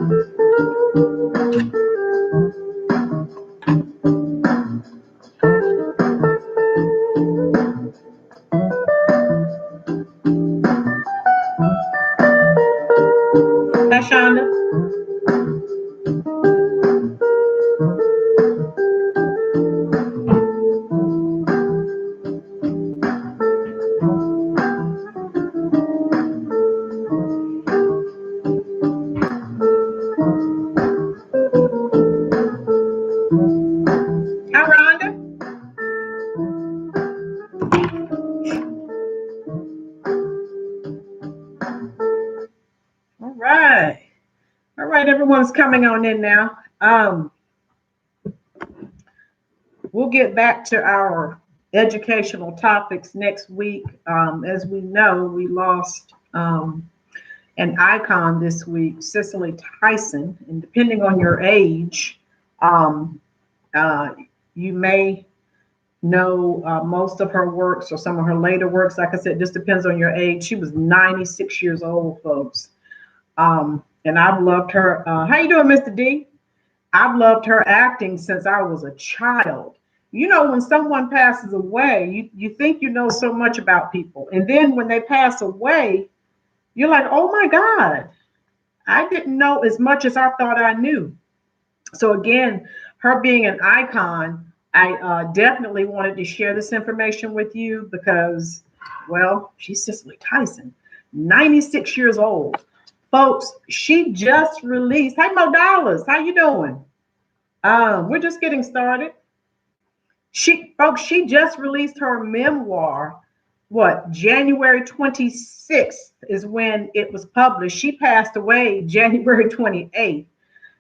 Hi, Shonda. Hi, Rhonda. All right. All right, everyone's coming on in now. We'll get back to our educational topics next week. As we know, we lost an icon this week, Cicely Tyson. And depending on your age, um, you may know most of her works or some of her later works. Like I said, just depends on your age. She was 96 years old, folks. And I've loved her. How you doing, Mr. D? I've loved her acting since I was a child. You know, when someone passes away, you think you know so much about people. And then when they pass away, you're like, oh my God, I didn't know as much as I thought I knew. So again, her being an icon, I definitely wanted to share this information with you because, well, she's Cicely Tyson, 96 years old. Folks, she just released, hey Mo Dollars, how you doing? We're just getting started. She just released her memoir. What, January 26th is when it was published. She passed away January 28th.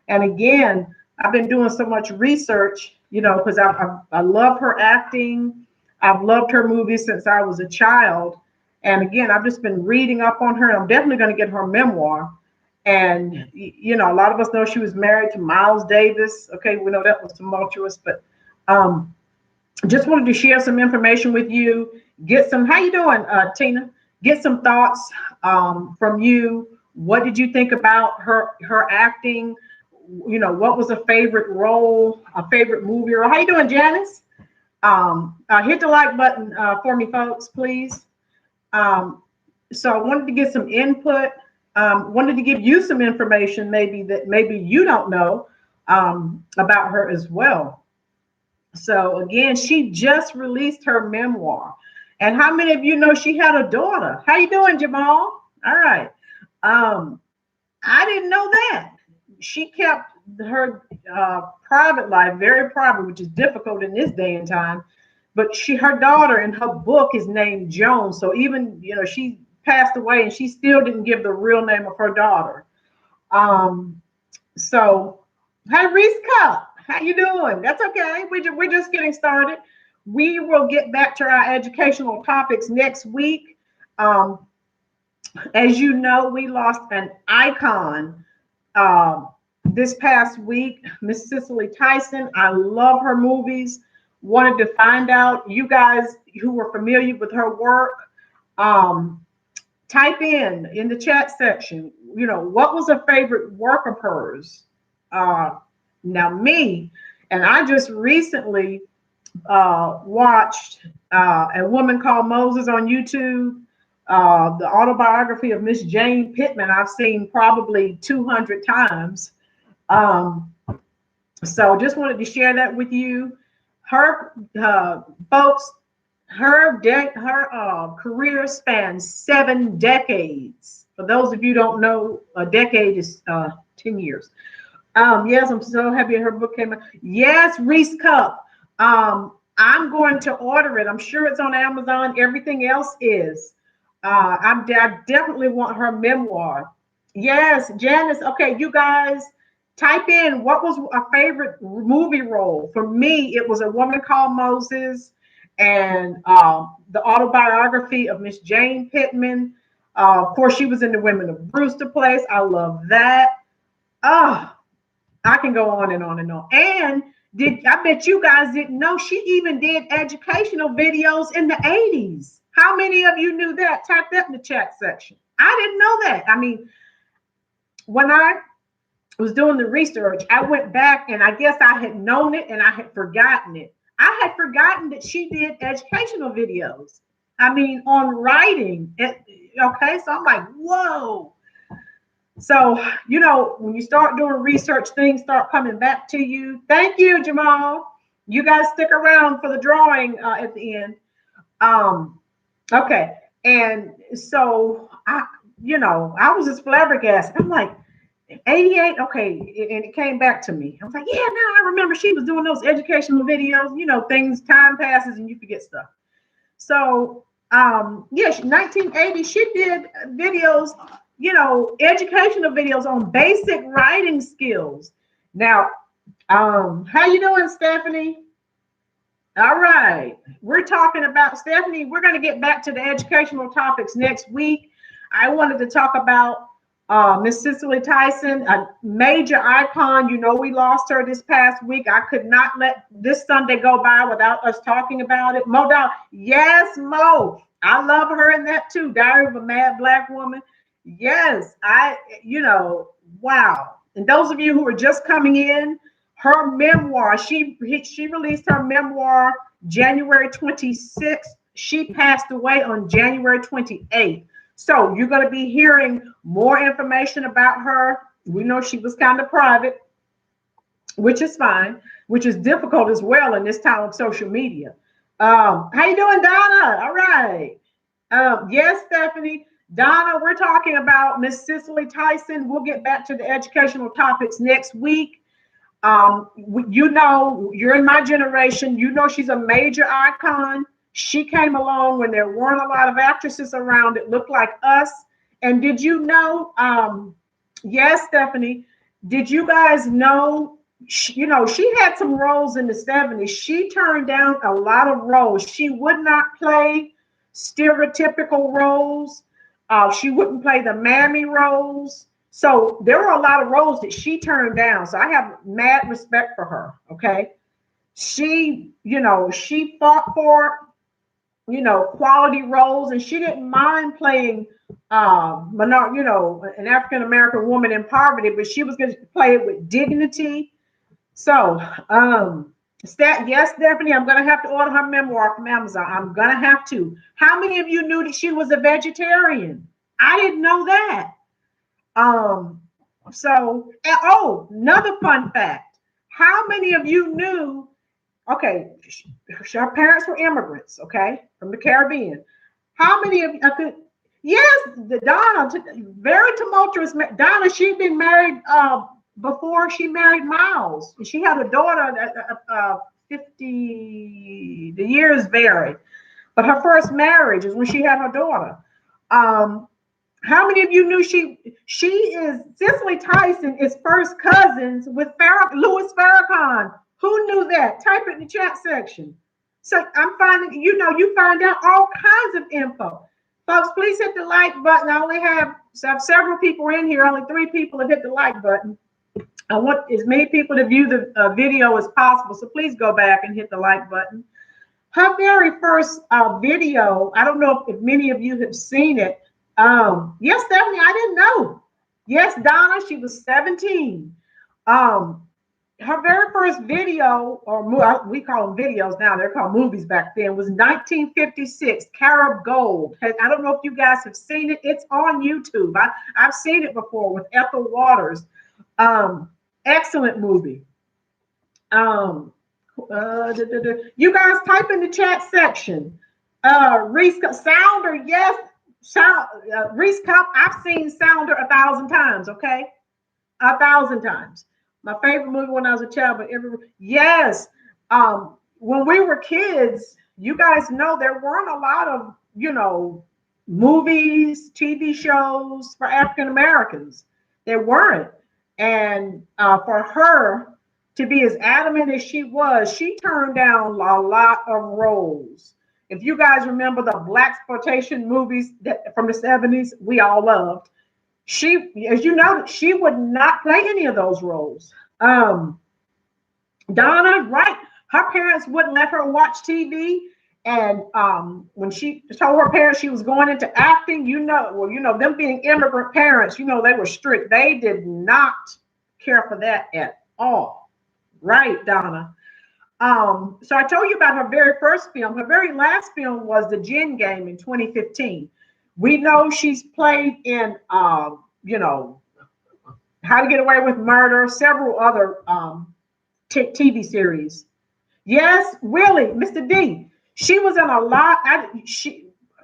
And again, I've been doing so much research, you know, because I love her acting. I've loved her movies since I was a child. And again, I've just been reading up on her. I'm definitely going to get her memoir. And, you know, a lot of us know she was married to Miles Davis. Okay, we know that was tumultuous, but just wanted to share some information with you. Get some, how you doing, Tina? Get some thoughts from you. What did you think about her acting? You know, what was a favorite role, a favorite movie? Or how you doing, Janice? Hit the like button for me, folks, please. So I wanted to get some input. Wanted to give you some information maybe you don't know about her as well. So again, she just released her memoir. And how many of you know she had a daughter? How you doing, Jamal? All right. I didn't know that. She kept her private life very private, which is difficult in this day and time. But her daughter in her book is named Joan. So even, you know, she passed away and she still didn't give the real name of her daughter. So, hey, Reese Cup, how you doing? That's okay. We're just getting started. We will get back to our educational topics next week. As you know, we lost an icon this past week, Miss Cicely Tyson. I love her movies. Wanted to find out, you guys who were familiar with her work, type in the chat section, you know, what was a favorite work of hers? Now me, and I just recently watched A Woman Called Moses on YouTube, the autobiography of Miss Jane Pittman. I've seen probably 200 times. So just wanted to share that with you. Her folks, her career spans 7 decades. For those of you who don't know, a decade is 10 years. Yes, I'm so happy her book came out. Yes, Reese Cup. I'm going to order it. I'm sure it's on Amazon. Everything else is. I definitely want her memoir. Yes, Janice. Okay, you guys type in what was a favorite movie role. For me, it was A Woman Called Moses and the autobiography of Miss Jane Pittman. Of course, she was in The Women of Brewster Place. I love that. I can go on and on and on. And I bet you guys didn't know she even did educational videos in the 80s. How many of you knew that? Type that in the chat section. I didn't know that. I mean, when I was doing the research, I went back and I guess I had known it and I had forgotten it. I had forgotten that she did educational videos. I mean, on writing. Okay, so I'm like, whoa. So, when you start doing research, things start coming back to you. Thank you, Jamal. You guys stick around for the drawing at the end. Okay. And so I was just flabbergasted. I'm like, 88, okay, and it came back to me. I was like, yeah, now I remember she was doing those educational videos. Things, time passes and you forget stuff. So, 1980, she did videos, educational videos on basic writing skills. Now, how you doing, Stephanie? All right, we're talking about Stephanie. We're going to get back to the educational topics next week. I wanted to talk about Miss Cicely Tyson, a major icon. We lost her this past week. I could not let this Sunday go by without us talking about it. Mo Dow, yes, Mo. I love her in that too. Diary of a Mad Black Woman. Yes, wow. And those of you who are just coming in, her memoir, she released her memoir January 26th. She passed away on January 28th. So you're going to be hearing more information about her. We know she was kind of private, which is fine, which is difficult as well in this time of social media. How you doing, Donna? All right. Yes, Stephanie. Donna, we're talking about Miss Cicely Tyson. We'll get back to the educational topics next week. You're in my generation. She's a major icon. She came along when there weren't a lot of actresses around that looked like us. And did you know, yes, Stephanie, did you guys know, she had some roles in the 70s. She turned down a lot of roles. She would not play stereotypical roles. She wouldn't play the mammy roles. So there were a lot of roles that she turned down. So I have mad respect for her. Okay. She fought for, quality roles, and she didn't mind playing, an African-American woman in poverty, but she was going to play it with dignity. So, yes, Stephanie, I'm going to have to order her memoir from Amazon. I'm going to have to. How many of you knew that she was a vegetarian? I didn't know that. Another fun fact. How many of you knew, okay, her parents were immigrants, okay, from the Caribbean. How many of you, yes, Donna, very tumultuous. Donna, she'd been married before she married Miles. She had a daughter, 50, the years vary, but her first marriage is when she had her daughter. How many of you knew Cicely Tyson is first cousins with Louis Farrakhan? Who knew that? Type it in the chat section. So I'm finding, you find out all kinds of info. Folks, please hit the like button. I only have several people in here. Only 3 people have hit the like button. I want as many people to view the video as possible. So please go back and hit the like button. Her very first video, I don't know if many of you have seen it. Yes, Stephanie, I didn't know. Yes, Donna, she was 17. Her very first video, or we call them videos now, they're called movies back then, was 1956, Carib Gold. I don't know if you guys have seen it. It's on YouTube. I've seen it before with Ethel Waters. Excellent movie. You guys type in the chat section. Reese Sounder, yes. Reese Cup, I've seen Sounder 1,000 times, okay? 1,000 times. My favorite movie when I was a child, but yes. When we were kids, you guys know there weren't a lot of, movies, TV shows for African Americans. There weren't. And for her to be as adamant as she was, she turned down a lot of roles. If you guys remember the blaxploitation movies from the 70s, we all loved. She, as you know, she would not play any of those roles. Donna, right? Her parents wouldn't let her watch TV. And when she told her parents she was going into acting, them being immigrant parents, they were strict. They did not care for that at all. Right, Donna? So I told you about her very first film. Her very last film was The Gin Game in 2015. We know she's played in, you know, How to Get Away with Murder, several other TV series. Yes, Willie, Mr. D. She was in a lot.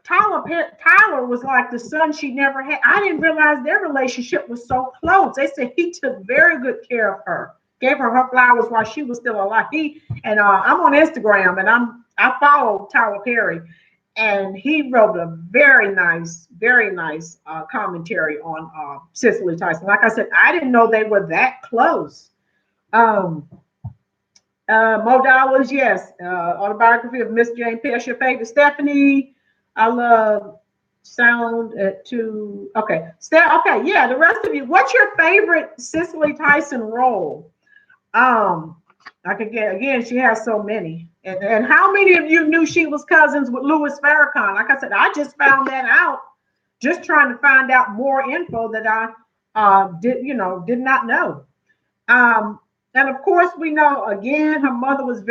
Tyler was like the son she never had. I didn't realize their relationship was so close. They said he took very good care of her, gave her flowers while she was still alive. I'm on Instagram and I follow Tyler Perry, and he wrote a very nice commentary on Cicely Tyson. Like I said, I didn't know they were that close. Mo Dollars, yes. Autobiography of Miss Jane Pierce, your favorite. Stephanie, I love sound to. Okay, okay, yeah. The rest of you, what's your favorite Cicely Tyson role? I could get again. She has so many. And how many of you knew she was cousins with Louis Farrakhan? Like I said, I just found that out, just trying to find out more info that I did not know. And of course, we know again, her mother was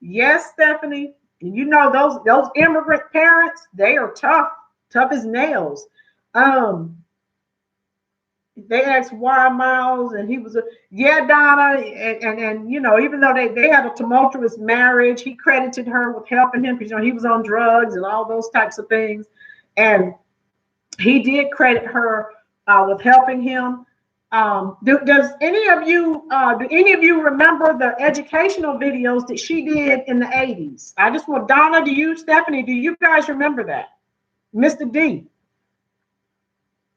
yes, Stephanie. And you know those immigrant parents, they are tough as nails. They asked why Miles, and he was Donna, and you know, even though they had a tumultuous marriage, he credited her with helping him because he was on drugs and all those types of things, and he did credit her with helping him. Does any of you do any of you remember the educational videos that she did in the 80s? I just want Donna, do you, Stephanie, do you guys remember that? Mr. D.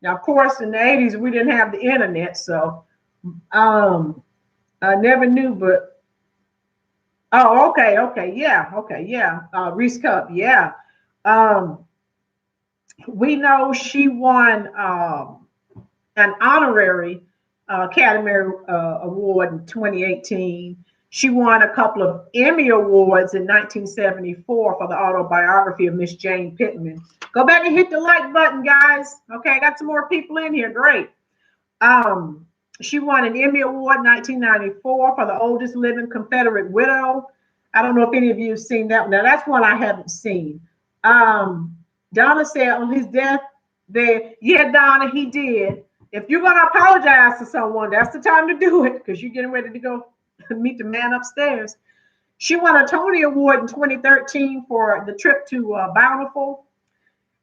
Now, of course, in the 80s, we didn't have the internet, so I never knew, but okay, yeah. Reese Cup, yeah. We know she won an honorary Academy Award in 2018. She won a couple of Emmy Awards in 1974 for the autobiography of Miss Jane Pittman. Go back and hit the like button, guys. Okay, I got some more people in here. Great. She won an Emmy Award in 1994 for the oldest living Confederate widow. I don't know if any of you have seen that one. Now, that's one I haven't seen. Donna said on his death bed, yeah, Donna, he did. If you're going to apologize to someone, that's the time to do it because you're getting ready to go meet the man upstairs. She won a Tony Award in 2013 for the trip to Bountiful.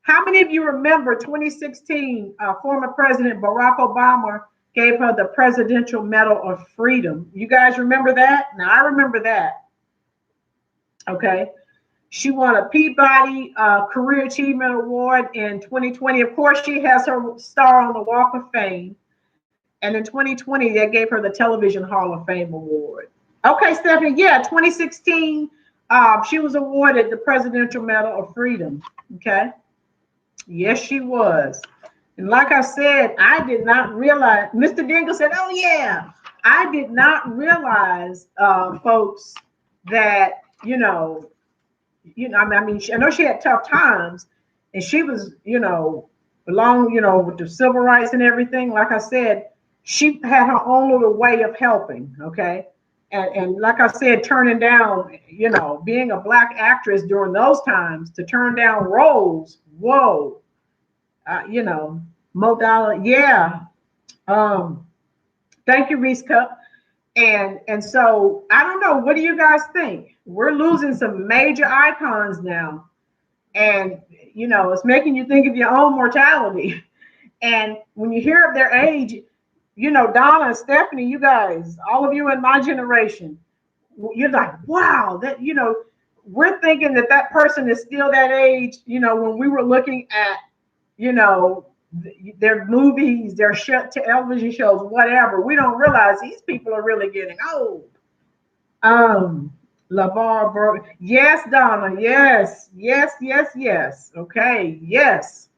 How many of you remember 2016, former President Barack Obama gave her the Presidential Medal of Freedom? You guys remember that? Now, I remember that. Okay. She won a Peabody Career Achievement Award in 2020. Of course, she has her star on the Walk of Fame. And in 2020, they gave her the Television Hall of Fame Award. Okay, Stephanie, yeah, 2016, she was awarded the Presidential Medal of Freedom. Okay. Yes, she was. And like I said, I did not realize, Mr. Dingle said, oh, yeah. I did not realize, folks, that, I mean, I know she had tough times, and she was, along, with the civil rights and everything. Like I said, she had her own little way of helping. Okay. And like I said, turning down, being a Black actress during those times, to turn down roles. Whoa. Mo Dollar. Yeah. Thank you, Reese Cup. And so I don't know. What do you guys think? We're losing some major icons now. And, it's making you think of your own mortality. And when you hear of their age, Donna and Stephanie, you guys, all of you in my generation, you're like, wow, that, we're thinking that person is still that age, when we were looking at, their movies, their television shows, whatever. We don't realize these people are really getting old. LaVar Burton. Yes, Donna. Yes. Okay. Yes.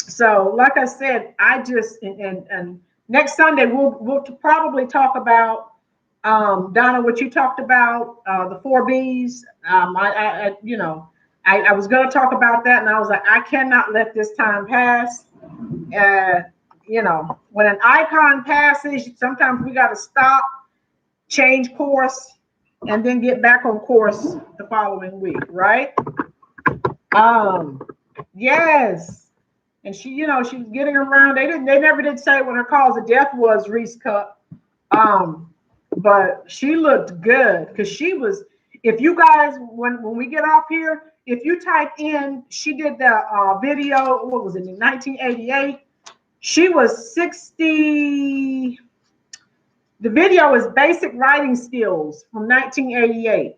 So like I said, I just and next Sunday we'll probably talk about Donna, what you talked about, the 4 Bs. I was going to talk about that, and I was like, I cannot let this time pass. you know, when an icon passes, sometimes we got to stop, change course, and then get back on course the following week, right? Yes. And she, you know, she was getting around. They never did say what her cause of death was, Reese Cup. But she looked good because she was, if you guys, when we get off here, if you type in, she did the video, what was it, in 1988? She was 60. The video is basic writing skills from 1988.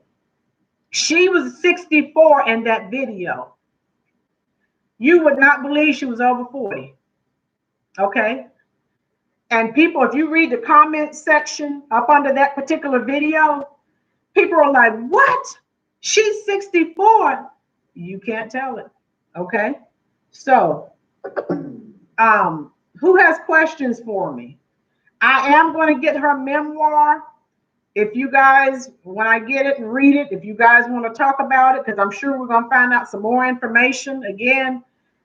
She was 64 in that video. You would not believe she was over 40. Okay. And people, if you read the comment section up under that particular video, people are like, what? She's 64. You can't tell it. Okay. So, who has questions for me? I am going to get her memoir. If you guys, when I get it and read it, if you guys want to talk about it, because I'm sure we're going to find out some more information. Again,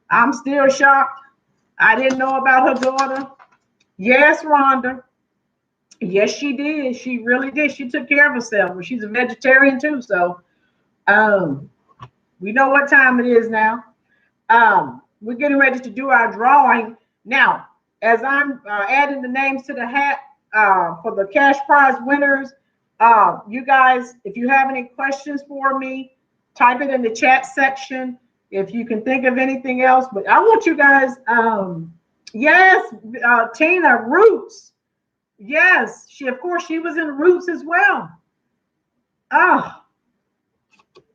I'm still shocked. I didn't know about her daughter. Yes, Rhonda. Yes, she did. She really did. She took care of herself. But she's a vegetarian too. So we know what time it is now. We're getting ready to do our drawing. Now, as I'm adding the names to the hat for the cash prize winners, you guys, if you have any questions for me, type it in the chat section. If you can think of anything else, but I want you guys, yes, Tina, Roots. Yes, of course, she was in Roots as well.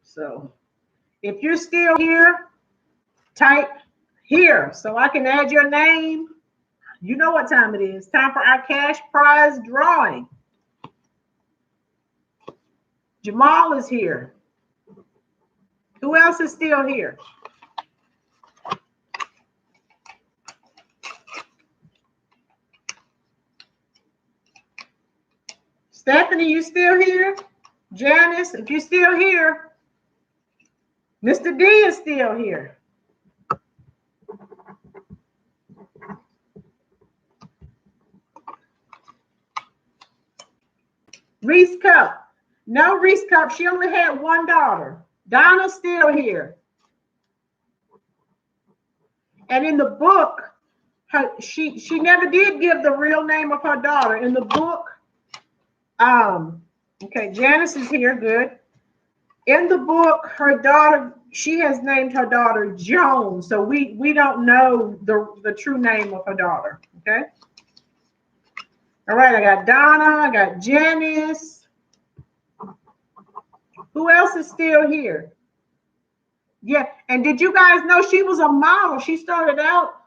So if you're still here, type here so I can add your name. You know what time it is. Time for our cash prize drawing. Jamal is here. Who else is still here? Stephanie, you still here? Janice, if you're still here. Mr. D is still here. Reese Cup. No, Reese Cup. She only had one daughter. Donna's still here. And in the book, she never did give the real name of her daughter. In the book, okay, Janice is here. Good. In the book, her daughter, she has named her daughter Joan. So we don't know the true name of her daughter. Okay. All right, I got Donna, I got Janice. Who else is still here? Yeah, and did you guys know she was a model? She started out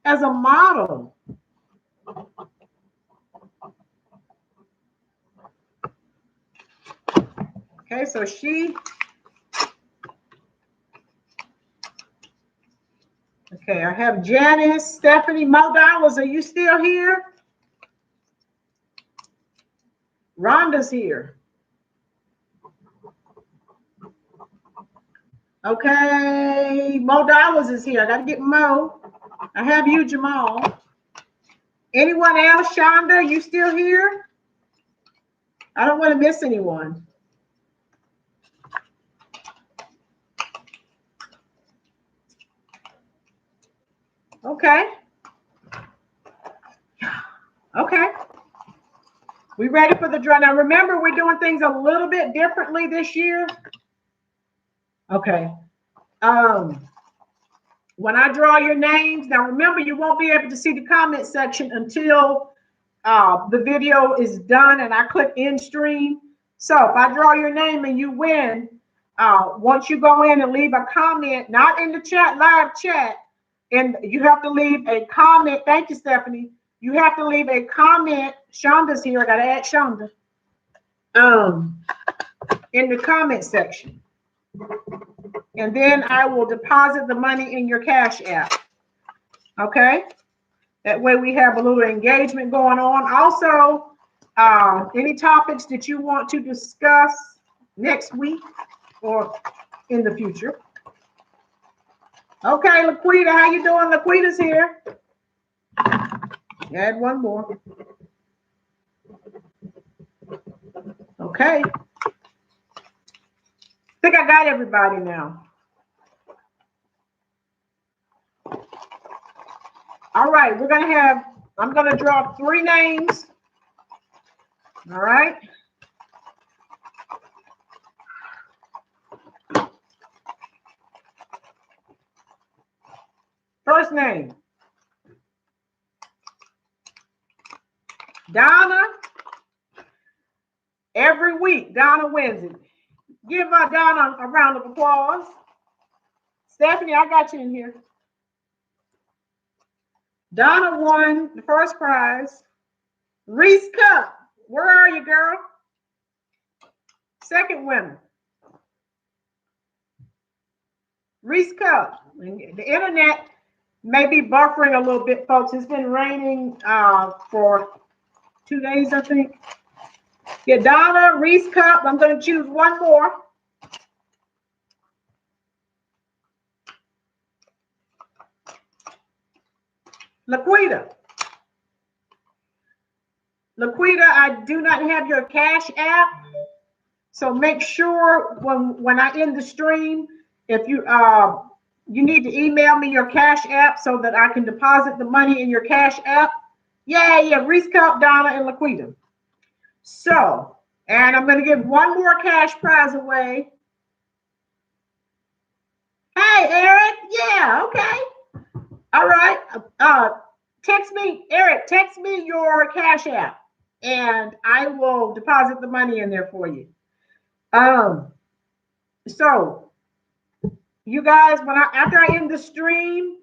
as a model. Okay, so okay, I have Janice, Stephanie, Mo Dollars, are you still here? Rhonda's here. Okay, Mo Dollars is here. I got to get Mo. I have you, Jamal. Anyone else? Shonda, you still here? I don't want to miss anyone. Okay. Okay. We ready for the draw? Now, remember, we're doing things a little bit differently this year. Okay. When I draw your names, now remember, you won't be able to see the comment section until the video is done and I click end stream. So if I draw your name and you win, once you go in and leave a comment, not in the chat, live chat, and you have to leave a comment. Thank you, Stephanie. You have to leave a comment. Shonda's here. I got to add Shonda. In the comment section. And then I will deposit the money in your Cash App. Okay? That way we have a little engagement going on. Also, any topics that you want to discuss next week or in the future. Okay, Laquita, how you doing? Laquita's here. Add one more. Okay. I think I got everybody now. All right, I'm going to draw 3 names. All right. First name, Donna. Every week, Donna wins it. Give Donna a round of applause. Stephanie, I got you in here. Donna won the first prize. Reese Cup, where are you, girl? Second winner. Reese Cup. The internet may be buffering a little bit, folks. It's been raining for 2 days, I think. Yeah, Donna, Reese Cup. I'm going to choose one more. Laquita. Laquita, I do not have your Cash App. So make sure when I end the stream, if you need to email me your Cash App so that I can deposit the money in your Cash App. Yeah, Reese Cup, Donna, and Laquita. So, and I'm going to give one more cash prize away. Hey, Eric. Yeah, okay. All right. Text me, Eric, text me your Cash App, and I will deposit the money in there for you. So you guys, after I end the stream,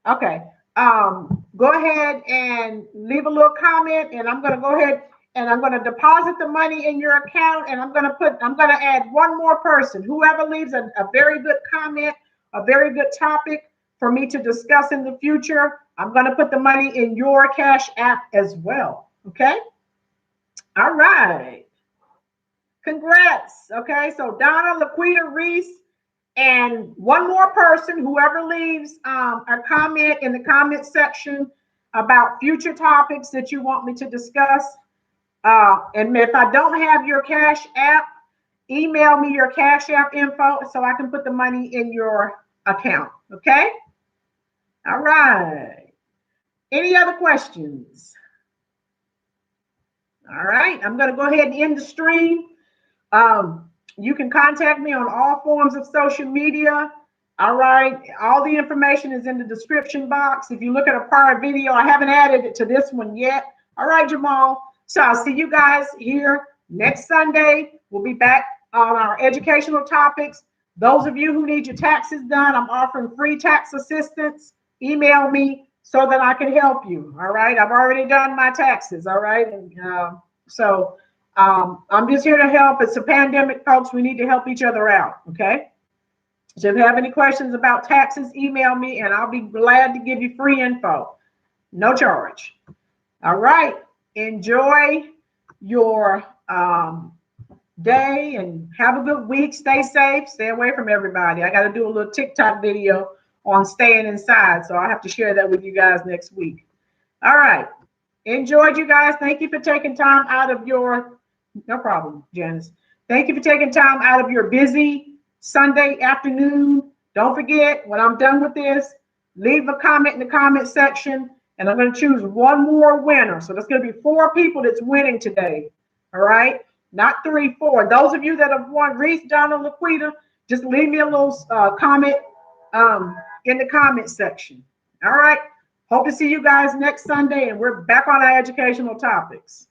okay, go ahead and leave a little comment, and I'm going to go ahead and I'm going to deposit the money in your account, and I'm going to add one more person. Whoever leaves a very good comment, a very good topic for me to discuss in the future, I'm going to put the money in your Cash App as well. Okay. All right. Congrats. Okay. So Donna, Laquita, Reese, and one more person, whoever leaves a comment in the comment section about future topics that you want me to discuss. And if I don't have your Cash App, email me your Cash App info so I can put the money in your account. Okay. All right. Any other questions? All right. I'm going to go ahead and end the stream. You can contact me on all forms of social media. All right. All the information is in the description box. If you look at a prior video, I haven't added it to this one yet. All right, Jamal. So I'll see you guys here next Sunday. We'll be back on our educational topics. Those of you who need your taxes done, I'm offering free tax assistance. Email me so that I can help you. All right. I've already done my taxes. All right. And I'm just here to help. It's a pandemic, folks. We need to help each other out. Okay. So if you have any questions about taxes, email me and I'll be glad to give you free info. No charge. All right. Enjoy your day and have a good week. Stay safe. Stay away from everybody. I got to do a little TikTok video on staying inside. So I'll have to share that with you guys next week. All right. Enjoyed, you guys. Thank you for taking time out of your, no problem, Janice. Thank you for taking time out of your busy Sunday afternoon. Don't forget, when I'm done with this, leave a comment in the comment section, and I'm going to choose one more winner. So there's going to be 4 people that's winning today. All right? Not 3, 4. Those of you that have won, Reese, Donna, Laquita, just leave me a little comment in the comment section. All right? Hope to see you guys next Sunday, and we're back on our educational topics.